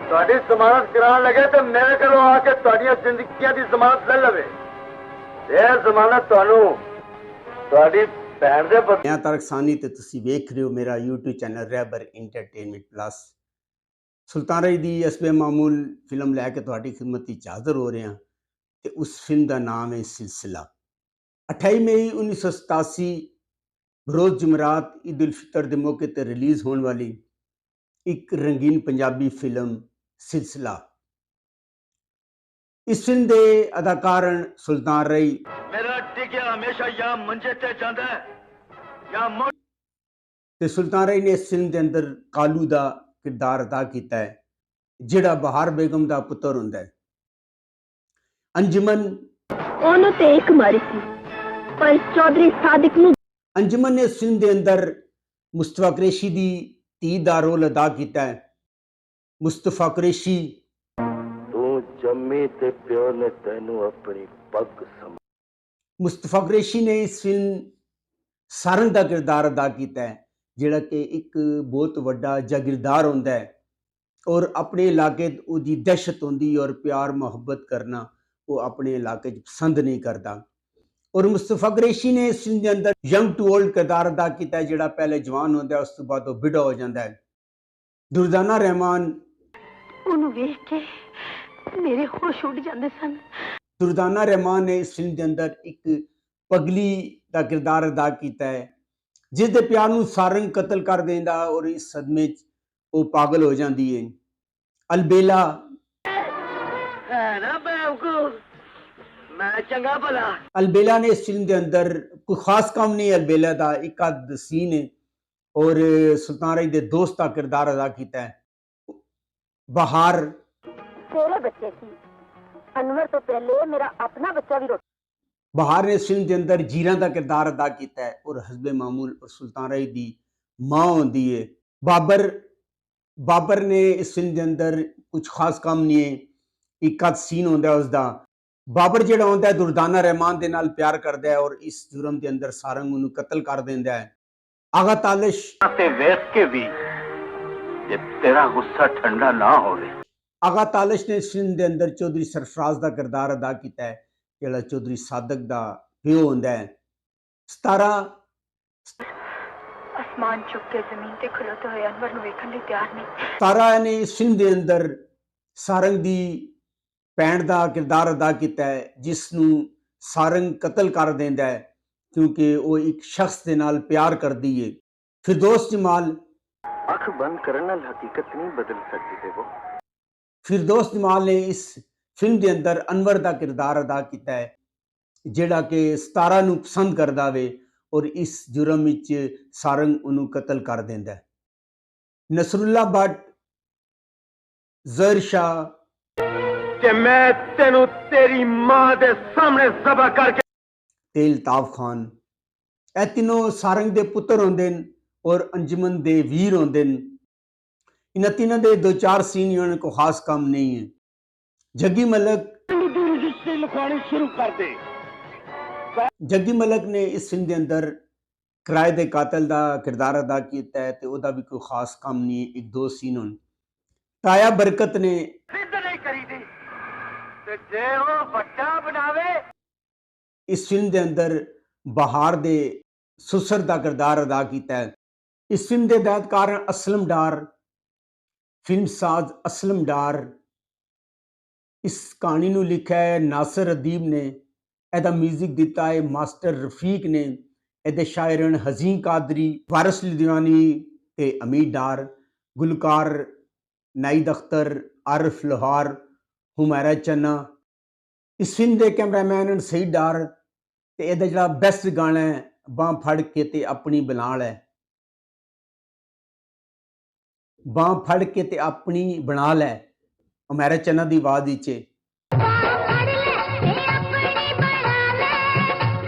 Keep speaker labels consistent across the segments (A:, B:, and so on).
A: ਤੁਹਾਡੀ ਜ਼ਮਾਨਤ ਕਰਾਉਣ ਲੱਗੇ ਤੇ ਮੇਰੇ ਕੋਲੋਂ ਆ ਕੇ ਤੁਹਾਡੀਆਂ ਜ਼ਿੰਦਗੀਆਂ ਦੀ ਜ਼ਮਾਨਤ ਲੈ ਲਵੇ। ਇਹ ਜ਼ਮਾਨਤ ਤੁਹਾਨੂੰ ਤੁਹਾਡੀ ਭੈਣ ਦੇ
B: ਮੈਂ ਤਾਰਕ ਸਾਨੀ ਤੇ ਤੁਸੀਂ ਵੇਖ ਰਹੇ ਹੋ ਮੇਰਾ YouTube ਚੈਨਲ ਰਹਿਬਰ ਇੰਟਰਟੇਨਮੈਂਟ ਪਲੱਸ। ਸੁਲਤਾਨ ਰਈ ਦੀ ਅਸਬੇ ਮਾਮੂਲ ਫਿਲਮ ਲੈ ਕੇ ਤੁਹਾਡੀ ਖਿਦਮਤ ਵਿੱਚ ਹਾਜ਼ਰ ਹੋ ਰਹੇ ਹਾਂ ਤੇ ਉਸ ਫਿਲਮ ਦਾ ਨਾਮ ਹੈ ਸਿਲਸਿਲਾ। 28 ਮਈ 1987 ਬਰੋਜ਼ ਜੁਮਰਾਤ ਈਦ ਉਲ ਫਿਤਰ ਦੇ ਮੌਕੇ ਤੇ ਰਿਲੀਜ਼ ਹੋਣ ਵਾਲੀ ਇੱਕ ਰੰਗੀਨ ਪੰਜਾਬੀ ਫਿਲਮ ਸਿਲਸਿਲਾ। ਇਸ ਫਿਲਮ ਦੇ ਅਦਾਕਾਰ ਸੁਲਤਾਨ ਰਈ।
A: ਮੇਰਾ ਟਿਕਿਆ ਹਮੇਸ਼ਾ ਜਾਂ ਮੰਜੇ ਤੇ ਜਾਂਦਾ ਜਾਂ
B: ਤੇ ਸੁਲਤਾਨ ਰਈ ਨੇ ਇਸ ਫਿਲਮ ਦੇ ਅੰਦਰ ਕਾਲੂ ਦਾ ਕਿਰਦਾਰ ਅਦਾ ਕੀਤਾ ਹੈ, ਜਿਹੜਾ ਬਹਾਰ ਬੇਗਮ ਦਾ ਪੁੱਤਰ ਹੁੰਦਾ ਹੈ। ਅੰਜਮਨ
C: ਉਹਨੂੰ ਤੇ ਇੱਕ ਮਾਰੀ ਸੀ ਪਰ ਚੌਧਰੀ ਸਾਦਿਕ ਨੂੰ।
B: ਅੰਜਮਨ ਨੇ ਇਸ ਫਿਲਮ ਦੇ ਅੰਦਰ ਮੁਸਤਫਾ ਕੁਰੈਸ਼ੀ ਦੀ ਧੀ ਦਾ ਰੋਲ ਅਦਾ ਕੀਤਾ ਹੈ। ਮੁਸਤਫਾ ਕੁਰੈਸ਼ੀ
A: ਤੂੰ ਜੰਮੀ ਤੇ ਪਿਓ ਨੇ ਤੈਨੂੰ ਆਪਣੀ ਪੱਗ ਸਮਝ।
B: ਮੁਸਤਫਾ ਕੁਰੈਸ਼ੀ ਨੇ ਇਸ ਫਿਲਮ ਸਾਰੰਗ ਦਾ ਕਿਰਦਾਰ ਅਦਾ ਕੀਤਾ ਹੈ, ਜਿਹੜਾ ਕਿ ਇੱਕ ਬਹੁਤ ਵੱਡਾ ਜਾਗੀਰਦਾਰ ਹੁੰਦਾ ਹੈ ਔਰ ਆਪਣੇ ਇਲਾਕੇ ਉਹਦੀ ਦਹਿਸ਼ਤ ਹੁੰਦੀ ਔਰ ਪਿਆਰ ਮੁਹੱਬਤ ਕਰਨਾ ਉਹ ਆਪਣੇ ਇਲਾਕੇ 'ਚ ਪਸੰਦ ਨਹੀਂ ਕਰਦਾ। ਔਰ ਮੁਸਤਫਾ ਕੁਰੈਸ਼ੀ ਨੇ ਇਸ ਫਿਲਮ ਦੇ ਅੰਦਰ ਯੰਗ ਟੂ ਓਲਡ ਕਿਰਦਾਰ ਅਦਾ ਕੀਤਾ ਹੈ, ਜਿਹੜਾ ਪਹਿਲੇ ਜਵਾਨ ਹੁੰਦਾ ਹੈ, ਉਸ ਤੋਂ ਬਾਅਦ ਉਹ ਬੁੱਢਾ ਹੋ ਜਾਂਦਾ ਹੈ। ਦੁਰਦਾਨਾ ਰਹਿਮਾਨ
C: ਉਹਨੂੰ ਵੇਖ ਕੇ ਮੇਰੇ ਹੋਸ਼ ਉੱਡ ਜਾਂਦੇ ਸਨ।
B: ਦੁਰਦਾਨਾ ਰਹਿਮਾਨ ਨੇ ਇਸ ਫਿਲਮ ਦੇ ਅੰਦਰ ਇੱਕ ਪਗਲੀ ਦਾ ਕਿਰਦਾਰ ਅਦਾ ਕੀਤਾ ਹੈ, ਜਿਸ ਦੇ ਪਿਆਰ ਨੂੰ ਸਾਰੰਗ ਕਤਲ ਕਰ ਦਿੰਦਾ ਔਰ ਇਸ ਸਦਮੇ 'ਚ ਉਹ ਪਾਗਲ ਹੋ ਜਾਂਦੀ ਹੈ। ਅਲਬੇਲਾ
A: ਹੈ ਨਾ ਮੈਂ ਚੰਗਾ ਭਲਾ।
B: ਅਲਬੇਲਾ ਨੇ ਇਸ ਫਿਲਮ ਦੇ ਅੰਦਰ ਕੋਈ ਖਾਸ ਕੰਮ ਨਹੀਂ, ਅਲਬੇਲਾ ਦਾ ਇੱਕ ਅੱਧ ਸੀਨ ਹੈ ਔਰ ਸੁਲਤਾਨ ਰਈ ਦੇ ਦੋਸਤ ਦਾ ਕਿਰਦਾਰ ਅਦਾ ਕੀਤਾ ਹੈ। ਬਹਾਰ
C: ਤੇਰੇ ਬੱਚੇ ਸੀ, ਅਨਵਰ ਤੋਂ ਪਹਿਲੇ ਮੇਰਾ ਆਪਣਾ ਬੱਚਾ ਵੀ
B: ਬਹਾਰ ਨੇ ਇਸ ਫਿਲਮ ਦੇ ਅੰਦਰ ਜੀਰਾਂ ਦਾ ਕਿਰਦਾਰ ਅਦਾ ਕੀਤਾ ਹੈ ਔਰ ਹਸਬੇ ਮਾਮੂਲ ਔਰ ਸੁਲਤਾਨ ਰਈ ਦੀ ਮਾਂ ਹੁੰਦੀ ਹੈ। ਬਾਬਰ ਨੇ ਇਸ ਫਿਲਮ ਦੇ ਅੰਦਰ ਕੁਝ ਖਾਸ ਕੰਮ ਨਹੀਂ ਹੈ, ਇੱਕ ਅੱਧ ਸੀਨ ਹੁੰਦਾ ਉਸਦਾ। ਬਾਬਰ ਜਿਹੜਾ ਹੁੰਦਾ ਹੈ ਦੁਰਦਾਨਾ ਰਹਿਮਾਨ ਦੇ ਨਾਲ ਪਿਆਰ ਕਰਦਾ ਹੈ ਔਰ ਇਸ ਜੁਰਮ ਦੇ ਅੰਦਰ ਸਾਰੰਗ ਨੂੰ ਕਤਲ ਕਰ ਦਿੰਦਾ ਹੈ। ਆਗਾ ਤਾਲਿਸ਼
A: ਤੇ ਵੇਖ ਕੇ ਵੀ ਜੇ ਤੇਰਾ ਗੁੱਸਾ ਠੰਡਾ ਨਾ ਹੋਵੇ।
B: ਆਗਾ ਤਾਲਿਸ਼ ਨੇ ਇਸ ਫਿਲਮ ਦੇ ਅੰਦਰ ਚੌਧਰੀ ਸਰਫਰਾਜ਼ ਦਾ ਕਿਰਦਾਰ ਅਦਾ ਕੀਤਾ ਹੈ, ਜਿਹੜਾ ਚੌਧਰੀ ਸਾਦਕ ਦਾ ਪਿਓ ਹੁੰਦਾ ਹੈ। 17
C: ਅਸਮਾਨ ਚੁੱਕ ਕੇ ਜ਼ਮੀਨ ਤੇ ਖਲੋਤੇ ਹੋਏ ਅਨਵਰ ਨੂੰ ਵੇਖਣ ਲਈ ਤਿਆਰ ਨਹੀਂ।
B: ਤਾਰਾ ਨੇ ਇਸ ਫਿਲਮ ਦੇ ਅੰਦਰ ਸਾਰੰਗ ਦੀ ਭੈਣ ਦਾ ਕਿਰਦਾਰ ਅਦਾ ਕੀਤਾ ਹੈ, ਜਿਸ ਨੂੰ ਸਾਰੰਗ ਕਤਲ ਕਰ ਦਿੰਦਾ ਹੈ ਕਿਉਂਕਿ ਉਹ ਇੱਕ ਸ਼ਖਸ ਦੇ ਨਾਲ ਪਿਆਰ ਕਰਦੀ ਹੈ। ਫਿਰਦੌਸ ਜਮਾਲ
A: ਅੱਖ ਬੰਦ ਕਰਨ ਨਾਲ ਹਕੀਕਤ ਨਹੀਂ ਬਦਲ ਸਕਦੀ ਤੇ ਉਹ।
B: ਫਿਰਦੌਸ ਜਮਾਲ ਨੇ ਇਸ ਫਿਲਮ ਦੇ ਅੰਦਰ ਅਨਵਰ ਦਾ ਕਿਰਦਾਰ ਅਦਾ ਕੀਤਾ ਹੈ, ਜਿਹੜਾ ਕਿ 17 ਨੂੰ ਪਸੰਦ ਕਰਦਾ ਵੇ ਔਰ ਇਸ ਜੁਰਮ ਵਿੱਚ ਸਾਰੰਗ ਉਹਨੂੰ ਕਤਲ ਕਰ ਦਿੰਦਾ ਹੈ। ਨਸਰੁੱਲਾ ਭੱਟ ਜ਼ਹਿਰ ਸ਼ਾਹ
A: ਕਿ ਮੈਂ ਤੈਨੂੰ ਤੇਰੀ ਮਾਂ ਦੇ ਸਾਹਮਣੇ ਜ਼ਬਾ ਕਰਕੇ।
B: ਤੇ ਅਲਤਾਫ ਖਾਨ, ਇਹ ਤਿੰਨੋਂ ਸਾਰੰਗ ਦੇ ਪੁੱਤਰ ਹੁੰਦੇ ਨੇ ਔਰ ਅੰਜਮਨ ਦੇ ਵੀਰ ਹੁੰਦੇ ਨੇ। ਇਹਨਾਂ ਤਿੰਨਾਂ ਦੇ ਦੋ ਚਾਰ ਸੀਨ ਉਹਨਾਂ ਕੋ ਖਾਸ ਕੰਮ ਨਹੀਂ ਹੈ। ਜੱਗੀ ਮਲਕ
A: ਲਿਖਾਣੀ ਸ਼ੁਰੂ ਕਰ ਦੇ।
B: ਜੱਗੀ ਮਲਕ ਨੇ ਇਸ ਫਿਲਮ ਦੇ ਅੰਦਰ ਕਿਰਾਏ ਦੇ ਕਾਤਲ ਦਾ ਕਿਰਦਾਰ ਅਦਾ ਕੀਤਾ ਹੈ ਤੇ ਉਹਦਾ ਵੀ ਕੋਈ ਖਾਸ ਕੰਮ ਨਹੀਂ ਹੈ, ਇੱਕ ਦੋ ਸੀਨ ਹਨ। ਤਾਇਆ ਬਰਕਤ ਨੇ
A: ਸਿੱਧ ਨਹੀਂ ਕਰੀਦੀ ਤੇ ਜੇ ਉਹ ਵੱਡਾ ਬਣਾਵੇ।
B: ਇਸ ਫਿਲਮ ਦੇ ਅੰਦਰ ਬਹਾਰ ਦੇ ਸੁਸਰ ਦਾ ਕਿਰਦਾਰ ਅਦਾ ਕੀਤਾ ਹੈ। ਇਸ ਫਿਲਮ ਦੇ ਹਦਾਇਤਕਾਰ ਅਸਲਮ ਡਾਰ, ਫਿਲਮਸਾਜ਼ ਅਸਲਮ ਡਾਰ। ਇਸ ਕਹਾਣੀ ਨੂੰ ਲਿਖਿਆ ਹੈ ਨਾਸਰ ਅਦੀਬ ਨੇ, ਇਹਦਾ ਮਿਊਜ਼ਿਕ ਦਿੱਤਾ ਹੈ ਮਾਸਟਰ ਰਫੀਕ ਨੇ, ਇਹਦੇ ਸ਼ਾਇਰ ਹਨ ਹਜ਼ੀਨ ਕਾਦਰੀ, ਵਾਰਿਸ ਲੁਧਿਆਣੀ ਤੇ ਅਮੀਰ ਡਾਰ। ਗੁਲਕਾਰ ਨਾਇਦ ਅਖਤਰ, ਆਰਿਫ ਲੋਹਾਰ, ਹੁਮੈਰਾ ਚੰਨਾ। ਇਸ ਫਿਲਮ ਦੇ ਕੈਮਰਾਮੈਨ ਹਨ ਸਈਦ ਡਾਰ ਤੇ ਇਹਦਾ ਜਿਹੜਾ ਬੈਸਟ ਗਾਣਾ ਹੈ ਬਾਂਹ ਫੜ ਕੇ ਤੇ ਆਪਣੀ ਬਣਾ ਲੈ, ਬਾਂਹ ਫੜ ਕੇ ਤੇ ਆਪਣੀ ਬਣਾ ਲੈ, ਹੁਮੈਰਾ ਚੰਨਾ ਦੀ ਆਵਾਜ਼ ਵਿੱਚ।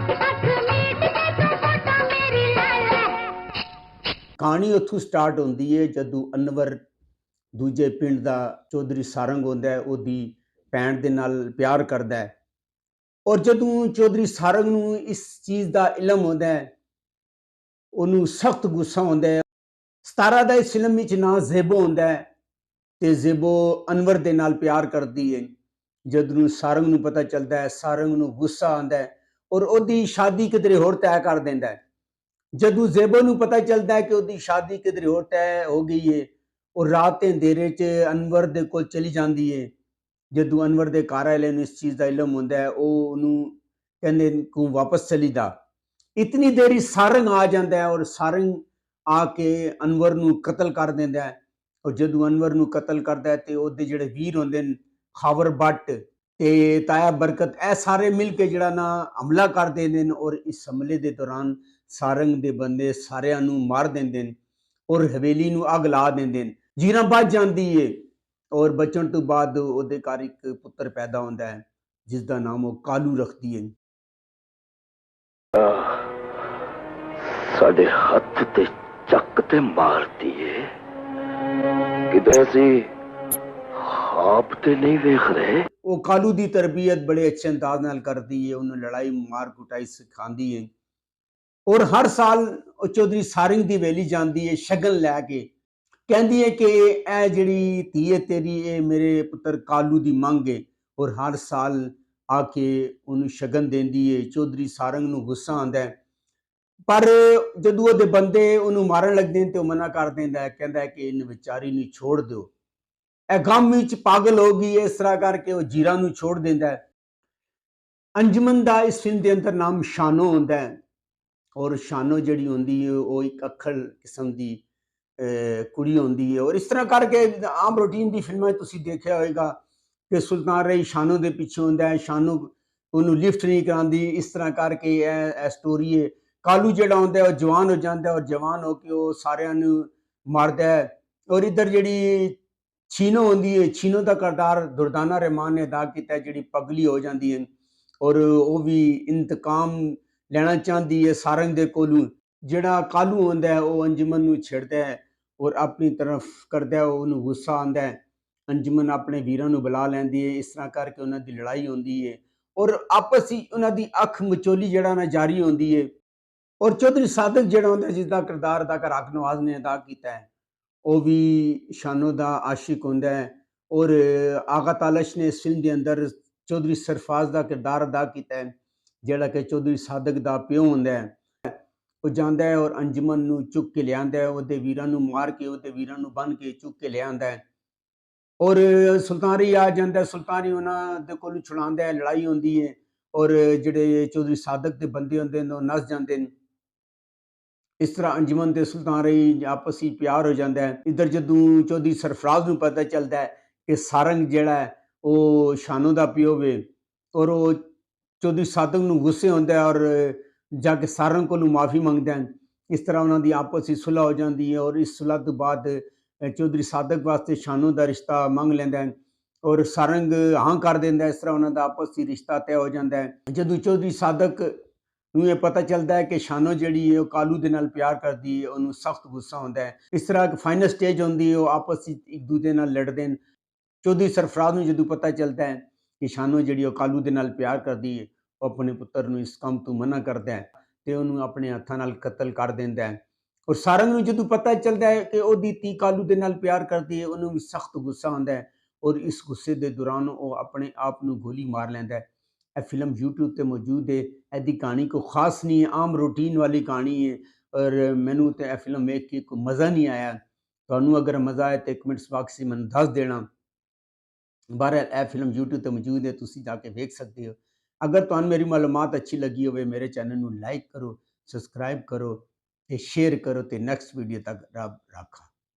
B: ਕਹਾਣੀ ਉੱਥੋਂ ਸਟਾਰਟ ਹੁੰਦੀ ਹੈ ਜਦੋਂ ਅਨਵਰ ਦੂਜੇ ਪਿੰਡ ਦਾ ਚੌਧਰੀ ਸਾਰੰਗ ਹੁੰਦਾ ਹੈ, ਉਹਦੀ ਭੈਣ ਦੇ ਨਾਲ ਪਿਆਰ ਕਰਦਾ ਹੈ ਔਰ ਜਦੋਂ ਚੌਧਰੀ ਸਾਰੰਗ ਨੂੰ ਇਸ ਚੀਜ਼ ਦਾ ਇਲਮ ਹੁੰਦਾ ਹੈ ਉਹਨੂੰ ਸਖਤ ਗੁੱਸਾ ਹੁੰਦਾ ਹੈ। 17 ਦਾ ਇਸ ਫਿਲਮ ਵਿੱਚ ਨਾਂ ਜ਼ੇਬੋ ਹੁੰਦਾ ਹੈ ਤੇ ਜ਼ੇਬੋ ਅਨਵਰ ਦੇ ਨਾਲ ਪਿਆਰ ਕਰਦੀ ਹੈ। ਜਦ ਨੂੰ ਸਾਰੰਗ ਨੂੰ ਪਤਾ ਚੱਲਦਾ ਹੈ, ਸਾਰੰਗ ਨੂੰ ਗੁੱਸਾ ਆਉਂਦਾ ਹੈ ਔਰ ਉਹਦੀ ਸ਼ਾਦੀ ਕਿਧਰੇ ਹੋਰ ਤੈਅ ਕਰ ਦਿੰਦਾ ਹੈ। ਜਦੋਂ ਜ਼ੇਬੋ ਨੂੰ ਪਤਾ ਚੱਲਦਾ ਹੈ ਕਿ ਉਹਦੀ ਸ਼ਾਦੀ ਕਿਧਰੇ ਹੋਰ ਤੈਅ ਹੋ ਗਈ ਹੈ, ਉਹ ਰਾਤ ਦੇ ਅੰਧੇਰੇ 'ਚ ਅਨਵਰ ਦੇ ਕੋਲ ਚਲੀ ਜਾਂਦੀ ਹੈ। ਜਦੋਂ ਅਨਵਰ ਦੇ ਘਰ ਵਾਲੇ ਨੂੰ ਇਸ ਚੀਜ਼ ਦਾ ਇਲਮ ਹੁੰਦਾ ਹੈ, ਉਹ ਉਹਨੂੰ ਕਹਿੰਦੇ ਤੂੰ ਵਾਪਸ ਚਲੀ ਜਾ। ਇਤਨੀ ਦੇਰੀ ਸਾਰੰਗ ਆ ਜਾਂਦਾ ਹੈ ਔਰ ਸਾਰੰਗ ਆ ਕੇ ਅਨਵਰ ਨੂੰ ਕਤਲ ਕਰ ਦਿੰਦਾ ਹੈ। ਔਰ ਜਦੋਂ ਅਨਵਰ ਨੂੰ ਕਤਲ ਕਰਦਾ ਹੈ ਤੇ ਉਹਦੇ ਜਿਹੜੇ ਵੀਰ ਹੁੰਦੇ ਨੇ, ਖਾਵਰ ਬੱਟ ਤੇ ਤਾਇਆ ਬਰਕਤ, ਇਹ ਸਾਰੇ ਮਿਲ ਕੇ ਜਿਹੜਾ ਨਾ ਹਮਲਾ ਕਰ ਦਿੰਦੇ ਨੇ ਔਰ ਇਸ ਹਮਲੇ ਦੇ ਦੌਰਾਨ ਸਾਰੰਗ ਦੇ ਬੰਦੇ ਸਾਰਿਆਂ ਨੂੰ ਮਾਰ ਦਿੰਦੇ ਨੇ ਔਰ ਹਵੇਲੀ ਨੂੰ ਅੱਗ ਲਾ ਦਿੰਦੇ ਨੇ। ਜੀਰਾਂ ਬਚ ਜਾਂਦੀ ਏ ਔਰ ਬਚਣ ਤੋਂ ਬਾਅਦ ਉਹਦੇ ਘਰ ਇੱਕ ਪੁੱਤਰ ਪੈਦਾ ਹੁੰਦਾ ਹੈ ਜਿਸ ਦਾ ਨਾਮ ਉਹ ਕਾਲੂ ਰੱਖਦੀ ਹੈ।
A: ਸਾਡੇ ਹੱਥ ਤੇ ਚੱਕ ਤੇ ਮਾਰਦੀ ਏ, ਕਿਤੇ ਅਸੀਂ ਖਾਬ ਤੇ ਨਹੀਂ ਵੇਖ ਰਹੇ।
B: ਉਹ ਕਾਲੂ ਦੀ ਤਰਬੀਅਤ ਬੜੇ ਅੱਛੇ ਅੰਦਾਜ਼ ਨਾਲ ਕਰਦੀ ਹੈ, ਉਹਨੂੰ ਲੜਾਈ ਮਾਰ ਕੁਟਾਈ ਸਿਖਾਉਂਦੀ ਹੈ ਔਰ ਹਰ ਸਾਲ ਉਹ ਚੌਧਰੀ ਸਾਰੰਗ ਦੀ ਹਵੇਲੀ ਜਾਂਦੀ ਹੈ ਸ਼ਗਨ ਲੈ ਕੇ। ਕਹਿੰਦੀ ਹੈ ਕਿ ਇਹ ਜਿਹੜੀ ਧੀ ਹੈ ਤੇਰੀ, ਇਹ ਮੇਰੇ ਪੁੱਤਰ ਕਾਲੂ ਦੀ ਮੰਗ ਹੈ ਔਰ ਹਰ ਸਾਲ ਆ ਕੇ ਉਹਨੂੰ ਸ਼ਗਨ ਦਿੰਦੀ ਹੈ। ਚੌਧਰੀ ਸਾਰੰਗ ਨੂੰ ਗੁੱਸਾ ਆਉਂਦਾ ਹੈ, ਪਰ ਜਦੋਂ ਉਹਦੇ ਬੰਦੇ ਉਹਨੂੰ ਮਾਰਨ ਲੱਗਦੇ ਨੇ ਤੇ ਉਹ ਮਨਾ ਕਰ ਦਿੰਦਾ ਹੈ, ਕਹਿੰਦਾ ਹੈ ਕਿ ਇਹਨੂੰ ਵਿਚਾਰੀ ਨੂੰ ਛੋੜ ਦਿਓ, ਇਹ ਗਮ ਵਿੱਚ ਪਾਗਲ ਹੋ ਗਈ ਹੈ। ਇਸ ਤਰ੍ਹਾਂ ਕਰਕੇ ਉਹ ਜੀਰਾ ਨੂੰ ਛੋੜ ਦਿੰਦਾ ਹੈ। ਅੰਜਮਨ ਦਾ ਇਸ ਫਿਲਮ ਦੇ ਅੰਦਰ ਨਾਮ ਸ਼ਾਨੋ ਹੁੰਦਾ ਹੈ ਔਰ ਸ਼ਾਨੋ ਜਿਹੜੀ ਹੁੰਦੀ ਹੈ ਉਹ ਇੱਕ ਅੱਖਰ ਕਿਸਮ ਦੀ ਕੁੜੀ ਹੁੰਦੀ ਹੈ ਔਰ ਇਸ ਤਰ੍ਹਾਂ ਕਰਕੇ ਆਮ ਰੂਟੀਨ ਦੀ ਫਿਲਮਾਂ ਤੁਸੀਂ ਦੇਖਿਆ ਹੋਏਗਾ ਕਿ ਸੁਲਤਾਨ ਰਹੀ ਸ਼ਾਨੋ ਦੇ ਪਿੱਛੇ ਹੁੰਦਾ ਹੈ, ਸ਼ਾਨੋ ਉਹਨੂੰ ਲਿਫਟ ਨਹੀਂ ਕਰਾਉਂਦੀ। ਇਸ ਤਰ੍ਹਾਂ ਕਰਕੇ ਇਹ ਸਟੋਰੀ ਹੈ। ਕਾਲੂ ਜਿਹੜਾ ਹੁੰਦਾ ਉਹ ਜਵਾਨ ਹੋ ਜਾਂਦਾ ਔਰ ਜਵਾਨ ਹੋ ਕੇ ਉਹ ਸਾਰਿਆਂ ਨੂੰ ਮਾਰਦਾ ਹੈ। ਔਰ ਇੱਧਰ ਜਿਹੜੀ ਛੀਨੋ ਹੁੰਦੀ ਹੈ, ਛੀਨੋ ਦਾ ਕਿਰਦਾਰ ਦੁਰਦਾਨਾ ਰਹਿਮਾਨ ਨੇ ਅਦਾ ਕੀਤਾ, ਜਿਹੜੀ ਪਗਲੀ ਹੋ ਜਾਂਦੀ ਹੈ ਔਰ ਉਹ ਵੀ ਇੰਤਕਾਮ ਲੈਣਾ ਚਾਹੁੰਦੀ ਹੈ ਸਾਰੰਗ ਦੇ ਕੋਲੋਂ। ਜਿਹੜਾ ਕਾਲੂ ਹੁੰਦਾ ਹੈ ਉਹ ਅੰਜਮਨ ਨੂੰ ਛੇੜਦਾ ਹੈ ਔਰ ਆਪਣੀ ਤਰਫ ਕਰਦਾ ਹੈ, ਉਹਨੂੰ ਗੁੱਸਾ ਆਉਂਦਾ ਹੈ। ਅੰਜਮਨ ਆਪਣੇ ਵੀਰਾਂ ਨੂੰ ਬੁਲਾ ਲੈਂਦੀ ਹੈ। ਇਸ ਤਰ੍ਹਾਂ ਕਰਕੇ ਉਹਨਾਂ ਦੀ ਲੜਾਈ ਹੁੰਦੀ ਹੈ ਔਰ ਆਪਸ ਵਿੱਚ ਉਹਨਾਂ ਦੀ ਅੱਖ ਮਚੋਲੀ ਜਿਹੜਾ ਨਾ ਜਾਰੀ ਹੁੰਦੀ ਹੈ। ਔਰ ਚੌਧਰੀ ਸਾਦਕ ਜਿਹੜਾ ਹੁੰਦਾ ਜਿਸ ਦਾ ਕਿਰਦਾਰ ਅਦਾਕਾਰ ਹਕ ਨਵਾਜ਼ ਨੇ ਅਦਾ ਕੀਤਾ ਹੈ, ਉਹ ਵੀ ਸ਼ਾਨੋ ਦਾ ਆਸ਼ਿਕ ਹੁੰਦਾ ਹੈ ਔਰ ਆਗਾ ਤਾਲਸ਼ ਨੇ ਇਸ ਫਿਲਮ ਦੇ ਅੰਦਰ ਚੌਧਰੀ ਸਰਫਰਾਜ਼ ਦਾ ਕਿਰਦਾਰ ਅਦਾ ਕੀਤਾ ਹੈ, ਜਿਹੜਾ ਕਿ ਚੌਧਰੀ ਸਾਦਕ ਦਾ ਪਿਓ ਹੁੰਦਾ ਹੈ। ਉਹ ਜਾਂਦਾ ਹੈ ਔਰ ਅੰਜਮਨ ਨੂੰ ਚੁੱਕ ਕੇ ਲਿਆਂਦਾ ਹੈ, ਉਹਦੇ ਵੀਰਾਂ ਨੂੰ ਮਾਰ ਕੇ, ਉਹਦੇ ਵੀਰਾਂ ਨੂੰ ਬੰਨ੍ਹ ਕੇ ਚੁੱਕ ਕੇ ਲਿਆਂਦਾ ਹੈ ਔਰ ਸੁਲਤਾਨੀ ਆ ਜਾਂਦਾ। ਸੁਲਤਾਨੀ ਉਹਨਾਂ ਦੇ ਕੋਲੋਂ ਛੁਡਾਉਂਦਾ ਹੈ, ਲੜਾਈ ਹੁੰਦੀ ਹੈ ਔਰ ਜਿਹੜੇ ਚੌਧਰੀ ਸਾਦਕ ਦੇ ਬੰਦੇ ਹੁੰਦੇ ਨੇ ਉਹ ਨੱਸ ਜਾਂਦੇ ਨੇ। ਇਸ ਤਰ੍ਹਾਂ ਅੰਜਮਨ ਤੇ ਸੁਲਤਾਨ ਰਹੀ ਆਪਸ ਵਿੱਚ ਪਿਆਰ ਹੋ ਜਾਂਦਾ ਹੈ। ਇੱਧਰ ਜਦੋਂ ਚੌਧਰੀ ਸਰਫਰਾਜ਼ ਨੂੰ ਪਤਾ ਚੱਲਦਾ ਹੈ ਕਿ ਸਾਰੰਗ ਜਿਹੜਾ ਹੈ ਉਹ ਸ਼ਾਨੋ ਦਾ ਪਿਓ ਵੇ ਔਰ ਉਹ ਚੌਧਰੀ ਸਾਦਕ ਨੂੰ ਗੁੱਸੇ ਹੁੰਦਾ ਹੈ ਔਰ ਜਾ ਕੇ ਸਾਰੰਗ ਕੋਲੋਂ ਮਾਫੀ ਮੰਗਦਾ ਹੈ। ਇਸ ਤਰ੍ਹਾਂ ਉਹਨਾਂ ਦੀ ਆਪਸ ਵਿੱਚ ਸੁਲ੍ਹਾ ਹੋ ਜਾਂਦੀ ਹੈ ਔਰ ਇਸ ਸੁਲ੍ਹਾ ਤੋਂ ਬਾਅਦ ਚੌਧਰੀ ਸਾਦਕ ਵਾਸਤੇ ਸ਼ਾਨੋ ਦਾ ਰਿਸ਼ਤਾ ਮੰਗ ਲੈਂਦਾ ਹੈ ਔਰ ਸਾਰੰਗ ਹਾਂ ਕਰ ਦਿੰਦਾ ਹੈ। ਇਸ ਤਰ੍ਹਾਂ ਉਹਨਾਂ ਦਾ ਆਪਸ ਵਿੱਚ ਰਿਸ਼ਤਾ ਤੈਅ ਹੋ ਜਾਂਦਾ ਹੈ। ਜਦੋਂ ਚੌਧਰੀ ਸਾਦਕ ਨੂੰ ਇਹ ਪਤਾ ਚੱਲਦਾ ਹੈ ਕਿ ਸ਼ਾਨੋ ਜਿਹੜੀ ਹੈ ਉਹ ਕਾਲੂ ਦੇ ਨਾਲ ਪਿਆਰ ਕਰਦੀ ਹੈ, ਉਹਨੂੰ ਸਖਤ ਗੁੱਸਾ ਹੁੰਦਾ ਹੈ। ਇਸ ਤਰ੍ਹਾਂ ਇੱਕ ਫਾਈਨਲ ਸਟੇਜ ਹੁੰਦੀ ਹੈ, ਉਹ ਆਪਸ ਵਿੱਚ ਇੱਕ ਦੂਜੇ ਨਾਲ ਲੜਦੇ ਨੇ। ਚੌਧਰੀ ਸਰਫਰਾਜ਼ ਨੂੰ ਜਦੋਂ ਪਤਾ ਚੱਲਦਾ ਹੈ ਕਿ ਸ਼ਾਨੋ ਜਿਹੜੀ ਉਹ ਕਾਲੂ ਦੇ ਨਾਲ ਪਿਆਰ ਕਰਦੀ ਹੈ, ਉਹ ਆਪਣੇ ਪੁੱਤਰ ਨੂੰ ਇਸ ਕੰਮ ਤੋਂ ਮਨਾ ਕਰਦਾ ਹੈ ਤੇ ਉਹਨੂੰ ਆਪਣੇ ਹੱਥਾਂ ਨਾਲ ਕਤਲ ਕਰ ਦਿੰਦਾ ਹੈ। ਔਰ ਸਾਰੰਗ ਨੂੰ ਜਦੋਂ ਪਤਾ ਚੱਲਦਾ ਹੈ ਕਿ ਉਹਦੀ ਧੀ ਕਾਲੂ ਦੇ ਨਾਲ ਪਿਆਰ ਕਰਦੀ ਹੈ, ਉਹਨੂੰ ਵੀ ਸਖਤ ਗੁੱਸਾ ਆਉਂਦਾ ਹੈ ਔਰ ਇਸ ਗੁੱਸੇ ਦੇ ਦੌਰਾਨ ਉਹ ਆਪਣੇ ਆਪ ਨੂੰ ਗੋਲੀ ਮਾਰ ਲੈਂਦਾ ਹੈ। ਇਹ ਫਿਲਮ YouTube ਤੇ ਮੌਜੂਦ ਹੈ। ਇਹਦੀ ਕਹਾਣੀ ਕੋਈ ਖਾਸ ਨਹੀਂ ਹੈ, ਆਮ ਰੂਟੀਨ ਵਾਲੀ ਕਹਾਣੀ ਹੈ ਔਰ ਮੈਨੂੰ ਤਾਂ ਇਹ ਫਿਲਮ ਵੇਖ ਕੇ ਕੋਈ ਮਜ਼ਾ ਨਹੀਂ ਆਇਆ। ਤੁਹਾਨੂੰ ਅਗਰ ਮਜ਼ਾ ਆਏ ਤਾਂ ਕਮੈਂਟਸ ਬਾਕਸ 'ਚ ਮੈਨੂੰ ਦੱਸ ਦੇਣਾ। ਬਹਰਹਾਲ ਇਹ ਫਿਲਮ YouTube ਤੇ ਮੌਜੂਦ ਹੈ, ਤੁਸੀਂ ਜਾ ਕੇ ਵੇਖ ਸਕਦੇ ਹੋ। ਅਗਰ ਤੁਹਾਨੂੰ ਮੇਰੀ ਮਾਲੂਮਾਤ ਅੱਛੀ ਲੱਗੀ ਹੋਵੇ, ਮੇਰੇ ਚੈਨਲ ਨੂੰ ਲਾਈਕ ਕਰੋ, ਸਬਸਕ੍ਰਾਈਬ ਕਰੋ ਤੇ ਸ਼ੇਅਰ ਕਰੋ ਤੇ ਨੈਕਸਟ ਵੀਡੀਓ ਤੱਕ ਰੱਬ ਰਾਖਾ।